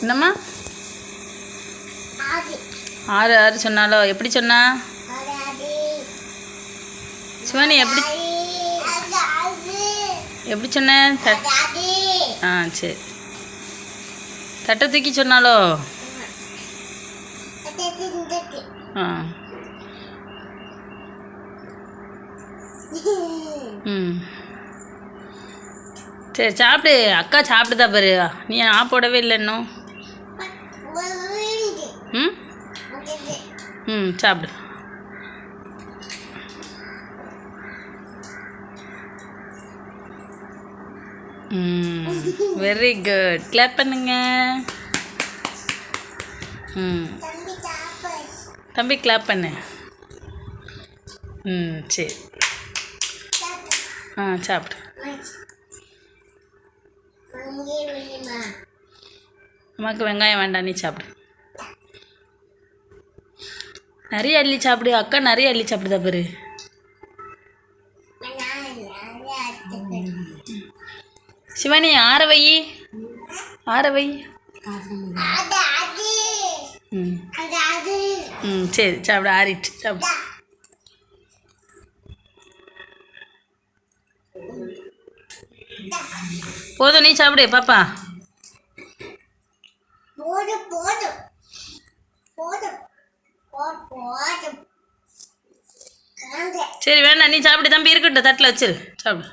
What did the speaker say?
என்னம்மா 6 6 சொன்னாலோ? எப்படி சொன்னா சிவானி? எப்படி சொன்ன? ஆ சரி. தட்டை தூக்கி சொன்னாலோ? ஆ ம் சரி சாப்பிடு. அக்கா சாப்பிடுதா பாரு. நீ போடவே இல்லை இன்னும். ம் ம் சாப்பிடு. Very good. கிளாப் பண்ணுங்க. ம் தம்பி கிளாப் பண்ணு. சரி. ஆ சாப்பிடு. அம்மாவுக்கு வெங்காயம் வேண்டாம், நீ சாப்பிடு. நிறைய அள்ளி சாப்பிடு. அக்கா நிறைய அள்ளி சாப்பிடுதா பாரு. சிவானி 6 வை. 6 வை. சரி சாப்பிடு. ஆறிட்டு சாப்பிடு. போதும், நீ சாப்பிடு பாப்பா. சரி வேண்டாம், நீ சாப்பிடு. தம்பி இருக்கட்டும், தட்டில் வச்சிரு. சாப்பிடு.